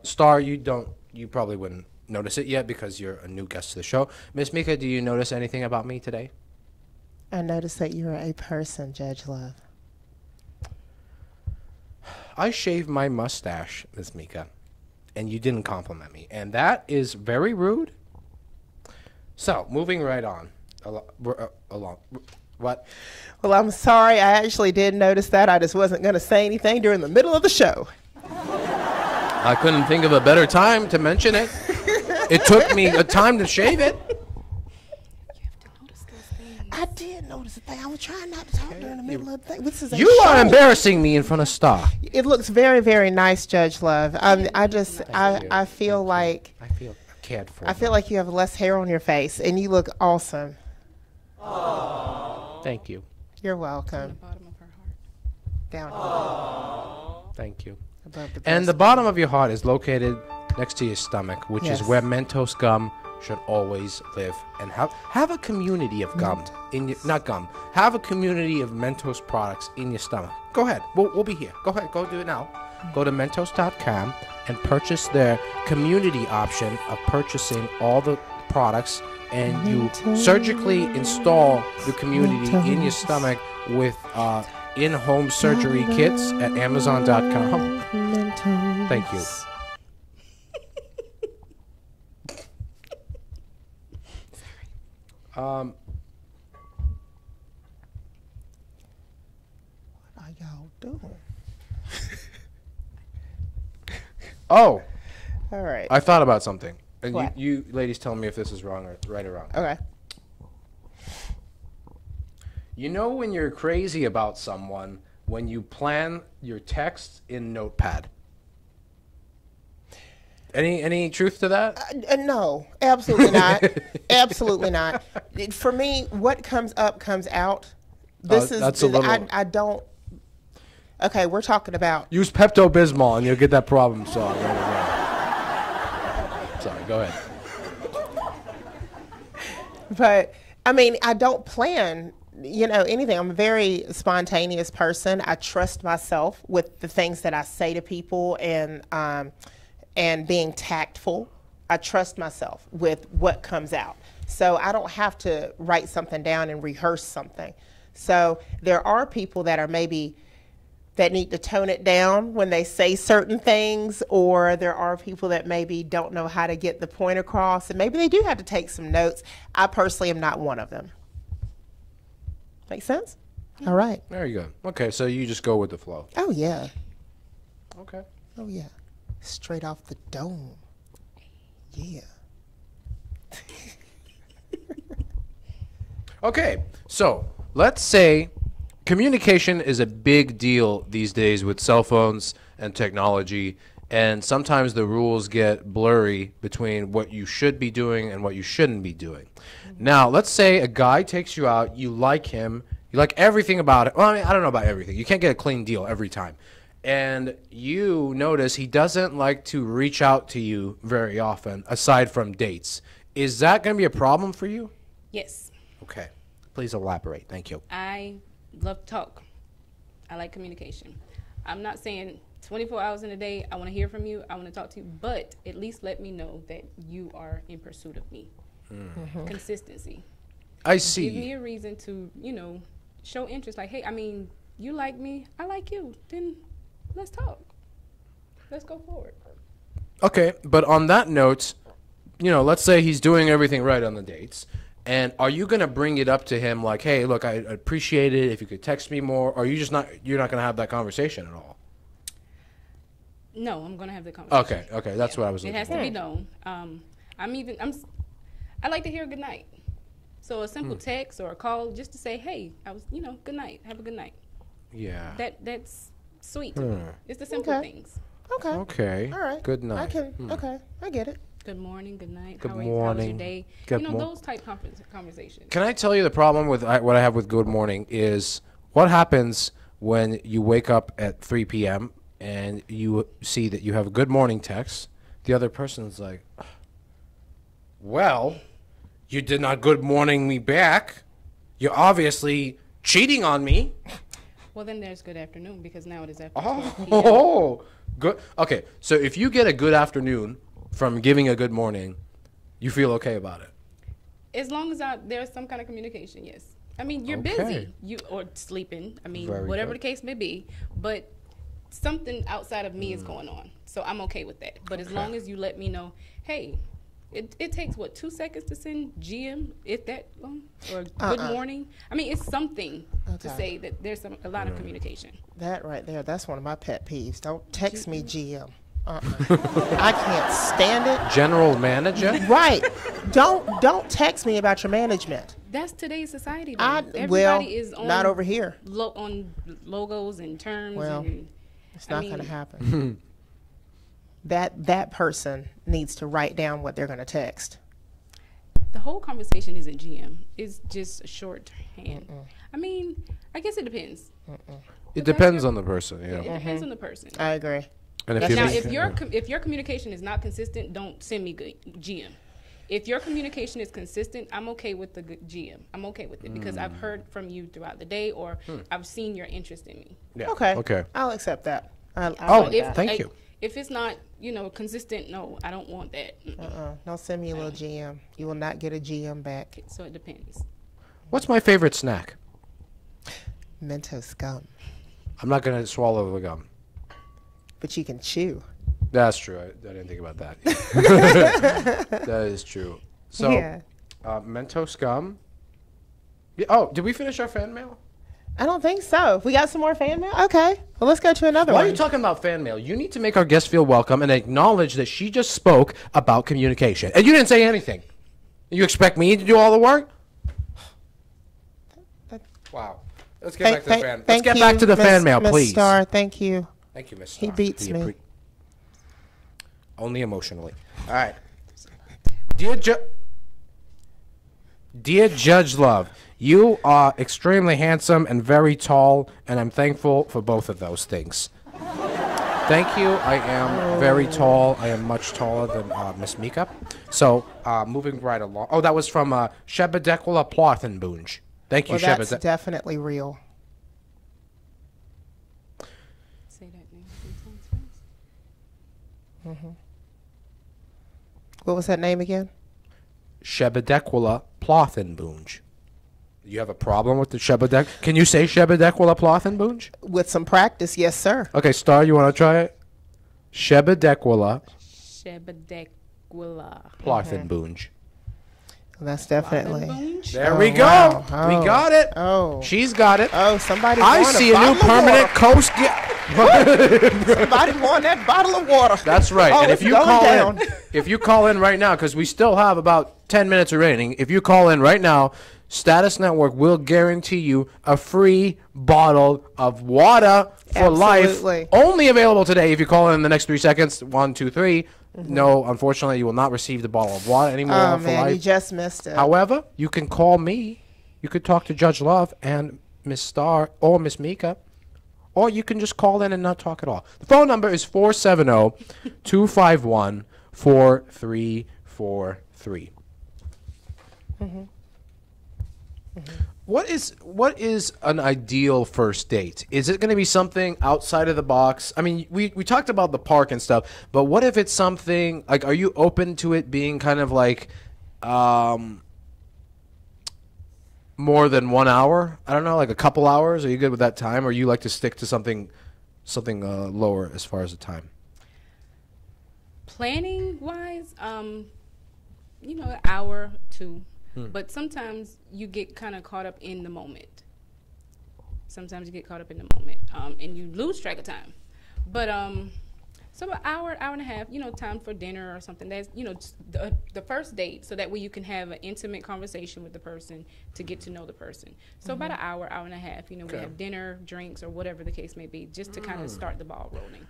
Star, you probably wouldn't notice it yet because you're a new guest to the show. Miss Mika, do you notice anything about me today? I noticed that you're a person, Judge Love. I shaved my mustache, Miss Mika, and you didn't compliment me, and that is very rude. So, moving right on, along. What? Well, I'm sorry. I actually did notice that. I just wasn't going to say anything during the middle of the show. I couldn't think of a better time to mention it. It took me a time to shave it. I did notice the thing. I was trying not to talk during the middle of the thing. This is a You are show. embarrassing me in front of Star. It looks very, very nice, Judge Love. I you. feel like I feel cared for. I feel like you have less hair on your face, and you look awesome. Thank you. You're welcome. Bottom of her heart. Down Thank you. above the And the breast. bottom of your heart is located next to your stomach, which is Yes. where Mentos gum should always live. And have a community of gum in your, not gum. Have a community of Mentos products in your stomach. Go ahead. We'll be here. Go ahead. Go do it now. Go to Mentos.com and purchase their community option of purchasing all the products, and you surgically install the community in your stomach with in-home surgery kits at Amazon.com. Thank you. What are y'all doing? Oh, All right. I thought about something. And What? you ladies tell me if this is wrong or right or wrong. Okay. You know when you're crazy about someone when you plan your texts in Notepad? Any truth to that? No, absolutely not. Absolutely not. For me, what comes up comes out. This is that's a little- I don't. Okay, we're talking about. Use Pepto-Bismol and you'll get that problem solved right away. Sorry, go ahead. But I mean, I don't plan, anything. I'm a very spontaneous person. I trust myself with the things that I say to people, and being tactful. I trust myself with what comes out. So I don't have to write something down and rehearse something. So there are people that are maybe that need to tone it down when they say certain things, or there are people that maybe don't know how to get the point across, and maybe they do have to take some notes. I personally am not one of them. Make sense? All right. Very good. Okay, so you just go with the flow. Oh, yeah. Okay. Oh, yeah. Straight off the dome. Yeah. Okay, so let's say communication is a big deal these days with cell phones and technology, and sometimes the rules get blurry between what you should be doing and what you shouldn't be doing. Now, let's say a guy takes you out, you like him, you like everything about it. Well, I mean, I don't know about everything. You can't get a clean deal every time. And you notice he doesn't like to reach out to you very often, aside from dates. Is that going to be a problem for you? Yes. Okay. Please elaborate. Thank you. I love to talk. I like communication. I'm not saying 24 hours in a day, I want to hear from you, I want to talk to you, but at least let me know that you are in pursuit of me. Consistency. I Give me see. a reason to, show interest. Like, hey, I mean, you like me, I like you. Then let's talk. Let's go forward. Okay, but on that note, let's say he's doing everything right on the dates. And are you going to bring it up to him like, hey, look, I appreciate it if you could text me more, or you're not going to have that conversation at all? No, I'm gonna have the conversation. Okay, that's what I was It looking has for. to be known. I like to hear good night. So a simple text or a call just to say, hey, good night. Have a good night. Yeah. That's sweet to me. It's the simple Okay. things. Okay. Okay. All right. Good night. Okay, I get it. Good morning, good night. Good How was morning. your day? Good Those type conversations. Can I tell you the problem with what I have with Good Morning is what happens when you wake up at 3 p.m. and you see that you have a good morning text. The other person's like, well, you did not good morning me back. You're obviously cheating on me. Well, then there's good afternoon because now it is after 12 p.m. Oh, good. Okay, so if you get a good afternoon from giving a good morning, you feel okay about it. As long as there's some kind of communication, yes. I mean, you're Okay. busy, or sleeping. I mean, Very whatever good. the case may be, but something outside of me is going on, so I'm okay with that. But as long as you let me know, hey, It takes what, 2 seconds to send GM, if that long, or good morning. I mean, it's something to Okay. say that there's a lot of communication. That right there, that's one of my pet peeves. Don't text me GM. I can't stand it. General manager? Right. Don't text me about your management. That's today's society. I Though. Everybody well, is on not over here. on logos and terms. Well, and, It's I not mean, going to happen. That person needs to write down what they're going to text. The whole conversation isn't GM. It's just a shorthand. I mean, I guess it depends. It depends on the person, yeah. It depends on the person. I agree. And That's you Now, meet- if your communication is not consistent, don't send me good GM. If your communication is consistent, I'm okay with the good GM. I'm okay with it because I've heard from you throughout the day, or I've seen your interest in me. yeah. Okay. Okay. I'll accept that. I'll Oh, like If that. thank you. If it's not, consistent, no, I don't want that. Don't send me a little GM. You will not get a GM back. So it depends. What's my favorite snack? Mentos gum. I'm not going to swallow the gum. But you can chew. That's true. I didn't think about that. That is true. So, Yeah. Mentos gum. Yeah, oh, did we finish our fan mail? I don't think so. We got some more fan mail? Okay. Well, let's go to another Why one. are you talking about fan mail? You need to make our guest feel welcome and acknowledge that she just spoke about communication. And you didn't say anything. You expect me to do all the work? Wow. Let's get back to the fan. Let's get back to the fan mail, Miss please. Star, thank you. Thank you, Miss He Star. beats me. Only emotionally. All right. Dear Judge Love, you are extremely handsome and very tall, and I'm thankful for both of those things. Thank you. I am very tall. I am much taller than Miss Mika. So, moving right along. Oh, that was from Shebedekula Plothenboonge. Thank you, Well, that's Shebedek. definitely real. Say that name 3 times fast. What was that name again? Shebedekula Plothenboonge. You have a problem with the Shebedek? Can you say Shebedekula Plothenboonge? With some practice, yes, sir. Okay, Star, you want to try it? Shebedekula Shebedekula. Plothenboonge. That's definitely. Plothenboonge? There we go. wow. We Oh. got it. Oh. She's got it. Oh, somebody I won see a new bottle of permanent water. coast. Somebody won that bottle of water. That's right. Oh, And if it's you going call down. if you call in right now, because we still have about 10 minutes remaining, if you call in right now, Status Network will guarantee you a free bottle of water for Absolutely. life. Only available today if you call in the next 3 seconds. 1, 2, 3. No, unfortunately, you will not receive the bottle of water anymore Oh, for man, life. you just missed it. However, you can call me. You could talk to Judge Love and Miss Star or Miss Mika. Or you can just call in and not talk at all. The phone number is 470-251-4343. What is an ideal first date? Is it going to be something outside of the box? I mean, we talked about the park and stuff, but what if it's something like, are you open to it being kind of like more than 1 hour? I don't know, like a couple hours? Are you good with that time, or you like to stick to something lower as far as the time? Planning wise, an hour, 2. But sometimes you get kind of caught up in the moment. And you lose track of time. But so an hour and a half, time for dinner or something. That's the first date, so that way you can have an intimate conversation with the person to get to know the person. So about an hour and a half. We have dinner, drinks, or whatever the case may be, just to kind of start the ball rolling.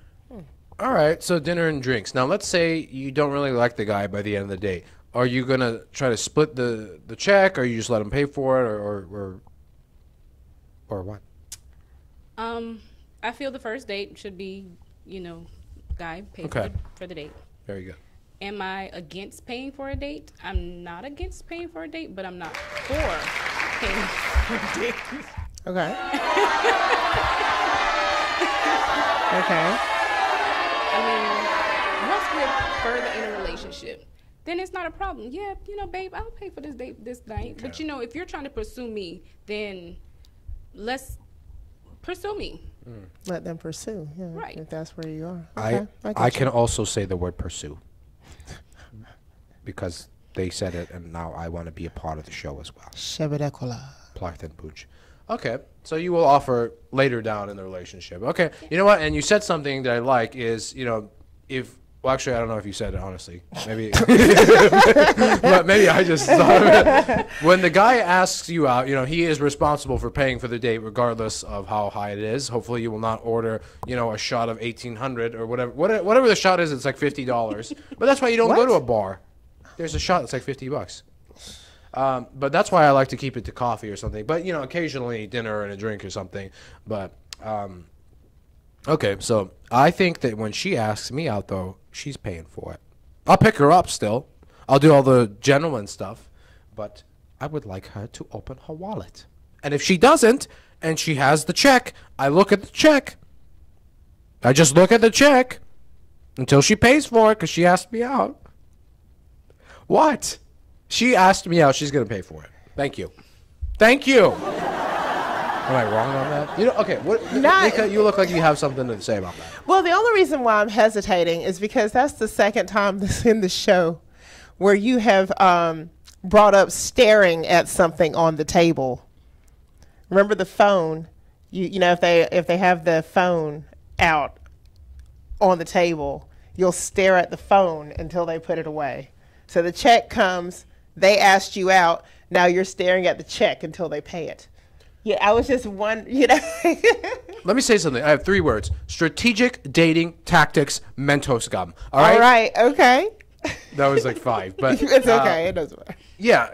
All right, so dinner and drinks. Now, let's say you don't really like the guy by the end of the date. Are you going to try to split the check, or you just let him pay for it, or what? I feel the first date should be, guy pay Okay. for the date. Very good. Am I against paying for a date? I'm not against paying for a date, but I'm not for paying for a date. Okay. Okay. I mean, once we're further in a relationship, then it's not a problem. Yeah, babe, I'll pay for this date this night. But if you're trying to pursue me, then let's pursue me. Let them pursue. Yeah, Right. if that's where you are. I Okay. can also say the word pursue. because they said it, and now I want to be a part of the show as well. Shabadekola. Plarth and Pooch. Okay, so you will offer later down in the relationship. Okay, you know what? And you said something that I like is, if, well, actually, I don't know if you said it, honestly. Maybe, but maybe I just thought of it. When the guy asks you out, he is responsible for paying for the date regardless of how high it is. Hopefully you will not order, a shot of 1800 or whatever the shot is, it's like $50. But that's why you don't go to a bar. There's a shot that's like $50. But that's why I like to keep it to coffee or something. But, occasionally dinner and a drink or something. But, okay, so I think that when she asks me out, though, she's paying for it. I'll pick her up still. I'll do all the gentleman stuff. But I would like her to open her wallet. And if she doesn't, and she has the check, I look at the check. I just look at the check until she pays for it because she asked me out. What? She asked me out. She's going to pay for it. Thank you. Thank you. Am I wrong on that? Okay. Nika, you look like you have something to say about that. Well, the only reason why I'm hesitating is because that's the second time this in the show where you have brought up staring at something on the table. Remember the phone? If they have the phone out on the table, you'll stare at the phone until they put it away. So the check comes, they asked you out, now you're staring at the check until they pay it. Yeah, I was just wondering, Let me say something. I have 3 words. Strategic dating tactics, Mentos gum. All right? All right, okay. That was like 5. But it's okay, it doesn't matter. Yeah,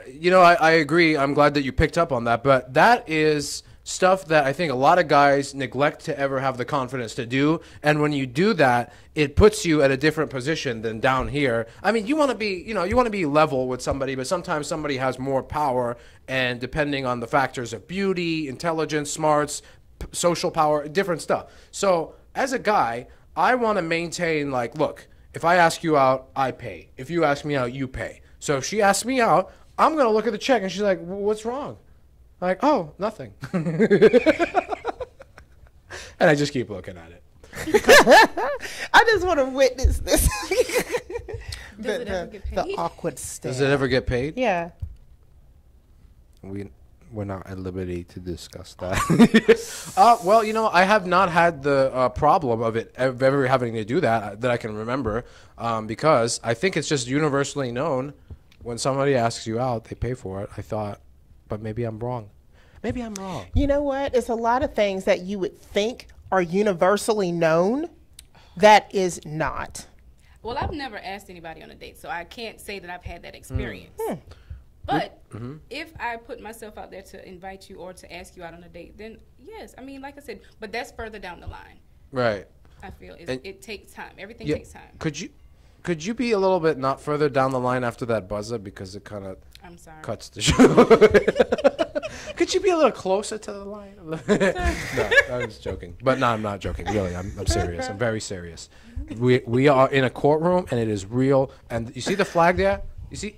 I agree. I'm glad that you picked up on that. But that is stuff that I think a lot of guys neglect to ever have the confidence to do. And when you do that, it puts you at a different position than down here. I mean, you want to be level with somebody, but sometimes somebody has more power, and depending on the factors of beauty, intelligence, smarts, social power, different stuff. So as a guy, I want to maintain, like, look, if I ask you out, I pay. If you ask me out, you pay. So if she asks me out, I'm going to look at the check, and she's like, what's wrong? Like, oh, nothing. And I just keep looking at it. I just want to witness this. Does it ever get paid? The awkward stare. Does it ever get paid? Yeah. We're not at liberty to discuss that. Well, I have not had the problem of ever having to do that I can remember, because I think it's just universally known when somebody asks you out, they pay for it. I thought, but maybe I'm wrong. Maybe I'm wrong. You know what? It's a lot of things that you would think are universally known that is not. Well, I've never asked anybody on a date, so I can't say that I've had that experience. But if I put myself out there to invite you or to ask you out on a date, then yes. I mean, like I said, but that's further down the line. Right. I feel it takes time. Everything takes time. Could you be a little bit not further down the line after that buzzer, because it kind of cuts the show? Could you be a little closer to the line? No, I was joking. But no, I'm not joking. Really, I'm serious. I'm very serious. We are in a courtroom, and it is real. And you see the flag there? You see?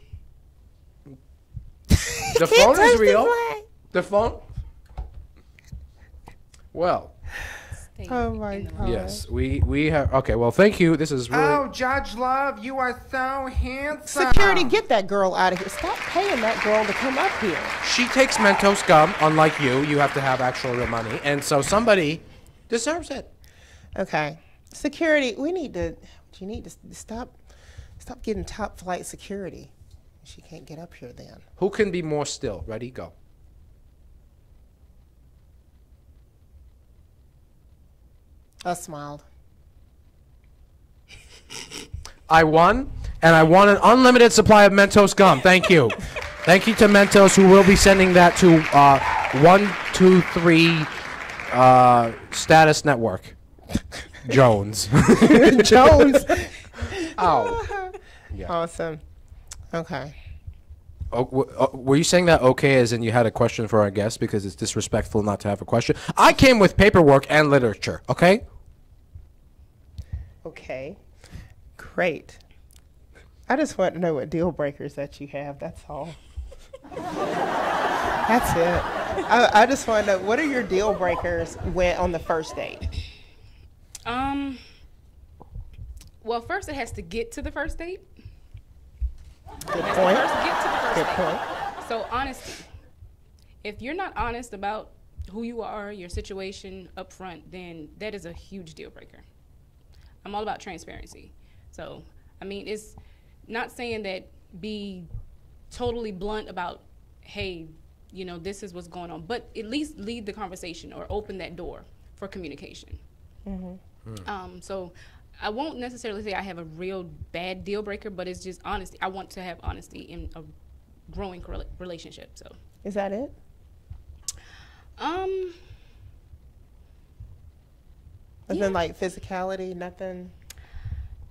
The phone is real. The phone. Well. Oh my God. Yes, we have. Okay, well, thank you. This is really. Oh, Judge Love, you are so handsome. Security, get that girl out of here. Stop paying that girl to come up here. She takes Mentos gum. Unlike you have to have actual real money, and so somebody deserves it. Okay, security, you need to stop getting top flight security. She can't get up here then. Who can be more still? Ready, go. I smiled. I won, and I won an unlimited supply of Mentos gum. Thank you. Thank you to Mentos, who will be sending that to 123 Status Network. Jones. Jones. Ow. Yeah. Awesome. Okay. Were you saying that okay as in you had a question for our guest, because it's disrespectful not to have a question? I came with paperwork and literature, okay? Okay. Great. I just want to know what deal breakers that you have. That's all. That's it. I just want to know, what are your deal breakers on the first date? Well, first it has to get to the first date. Good Get point. to the first Good date. point. So honesty. If you're not honest about who you are, your situation up front, then that is a huge deal breaker. I'm all about transparency. So, I mean, it's not saying that be totally blunt about, hey, you know, this is what's going on, but at least lead the conversation or open that door for communication. So I won't necessarily say I have a real bad deal breaker, but it's just honesty. I want to have honesty in a growing relationship. So, Is that it? Nothing like physicality, nothing.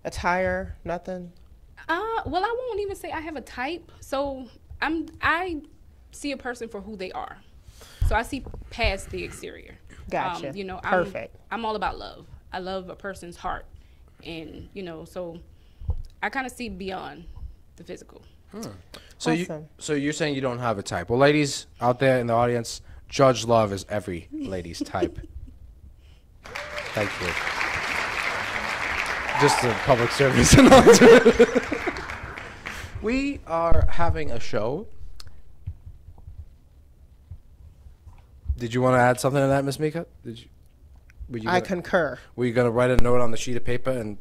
Attire, nothing. Well, I won't even say I have a type. So I see a person for who they are. So I see past the exterior. Gotcha. You know, Perfect. I'm all about love. I love a person's heart, and you know, so I kind of see beyond the physical. So Awesome. so you're saying you don't have a type? Well, ladies out there in the audience, Judge Love is every lady's type. Thank you. Just a public service announcement. We are having a show. Did you want to add something to that, Miss Mika? Were you I gonna- concur. Were you gonna write a note on the sheet of paper and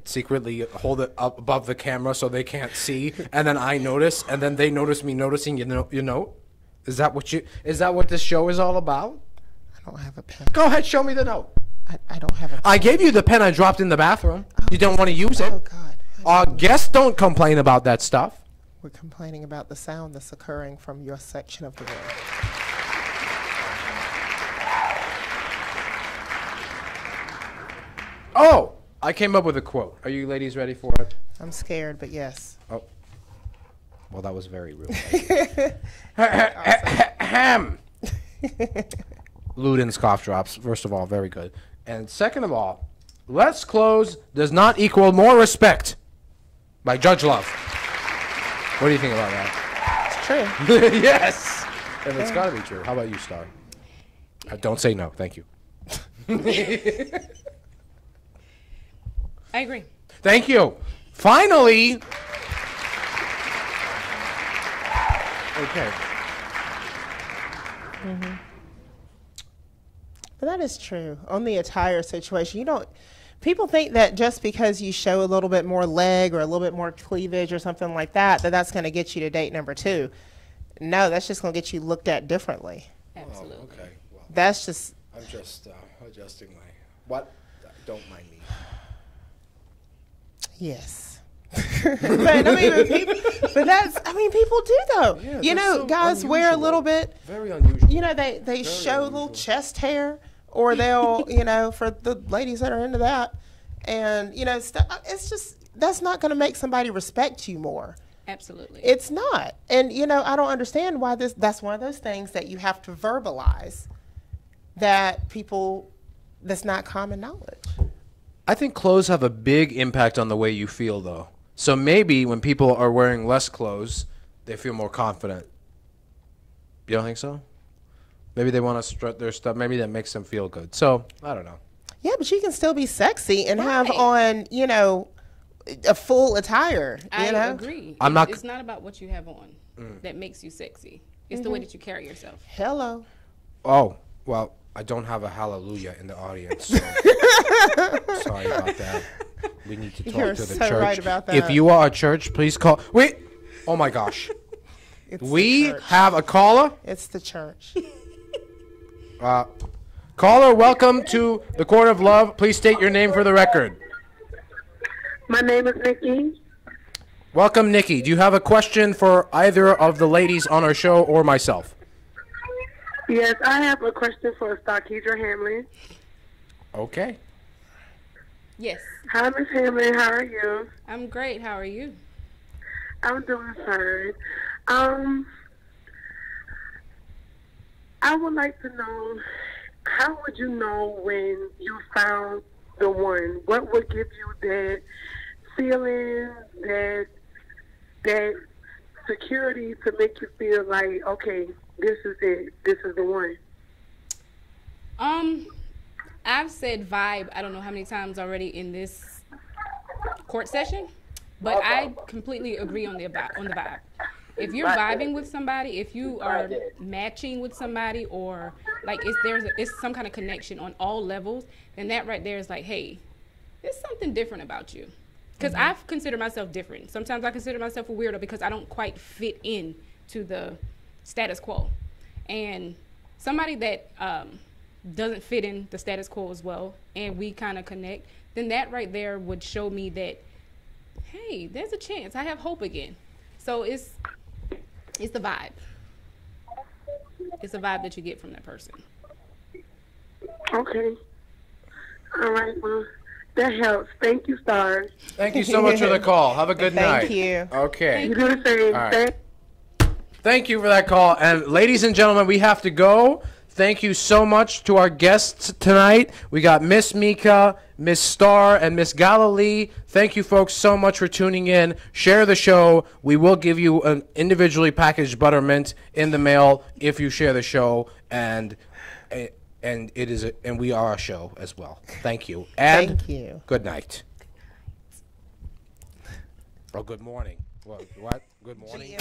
secretly hold it up above the camera so they can't see, and then I notice, and then they notice me noticing your note? Is that what this show is all about? I don't have a pen. Go ahead, show me the note. I don't have a pen. I gave you the pen I dropped in the bathroom. You don't want to use it. Oh, God. Our guests don't complain about that stuff. We're complaining about the sound that's occurring from your section of the room. Oh, I came up with a quote. Are you ladies ready for it? I'm scared, but yes. Oh. Well, that was very rude. Ahem. Ludens cough drops. First of all, very good. And second of all, less clothes does not equal more respect. By Judge Love. What do you think about that? It's true. Yes. And it's got to be true. How about you, Star? Don't say no. Thank you. I agree. Thank you. Finally. Okay. But that is true. On the attire situation, people think that just because you show a little bit more leg or a little bit more cleavage or something like that, that's going to get you to date number 2. No, that's just going to get you looked at differently. Absolutely. Okay. Well, That's just, I'm just adjusting my. What? Don't mind me. yes. But I mean, people do though. Yeah, you that's know, so guys wear a unusual. little bit. Very unusual. You know, they show a little chest hair, or they'll, for the ladies that are into that, and it's just that's not going to make somebody respect you more. Absolutely. It's not, and I don't understand why that's one of those things that you have to verbalize. That's not common knowledge. I think clothes have a big impact on the way you feel, though. So maybe when people are wearing less clothes, they feel more confident. You don't think so? Maybe they want to strut their stuff. Maybe that makes them feel good. So, I don't know. Yeah, but you can still be sexy and have on, a full attire. I agree. I'm not- It's not about what you have on that makes you sexy. It's the way that you carry yourself. Hello. Oh, well, I don't have a hallelujah in the audience. So sorry about that. We need to talk You're to the so church. right about If that. you are a church, please call. Wait. Oh, my gosh. It's the We church. have a caller. It's the church. Caller, welcome to the Court of Love. Please state your name for the record. My name is Nikki. Welcome, Nikki. Do you have a question for either of the ladies on our show or myself? Yes, I have a question for Starkedra Hamlin. Okay. Yes. Hi, Miss Hamlin. How are you? I'm great. How are you? I'm doing fine. I would like to know, how would you know when you found the one? What would give you that feeling, that security to make you feel like, okay, this is it. This is the one. I've said vibe I don't know how many times already in this court session. But I completely agree on the vibe. If you're vibing with somebody, if you are matching with somebody, or like it's some kind of connection on all levels, then that right there is like, hey, there's something different about you. Because I've considered myself different. Sometimes I consider myself a weirdo because I don't quite fit in to the status quo. And somebody that doesn't fit in the status quo as well, and we kind of connect, then that right there would show me that, hey, there's a chance. I have hope again. So it's the vibe. It's the vibe that you get from that person. Okay. All right, well, that helps. Thank you, Stars. Thank you so much for the call. Have a good night. Thank you. Okay. You do the same. All right. Thank you for that call. And ladies and gentlemen, we have to go. Thank you so much to our guests tonight. We got Miss Mika, Miss Star, and Miss Galilee. Thank you folks so much for tuning in. Share the show. We will give you an individually packaged buttermint in the mail if you share the show, and we are a show as well. Thank you. And Thank you. Good night. Or good morning. What? Good morning.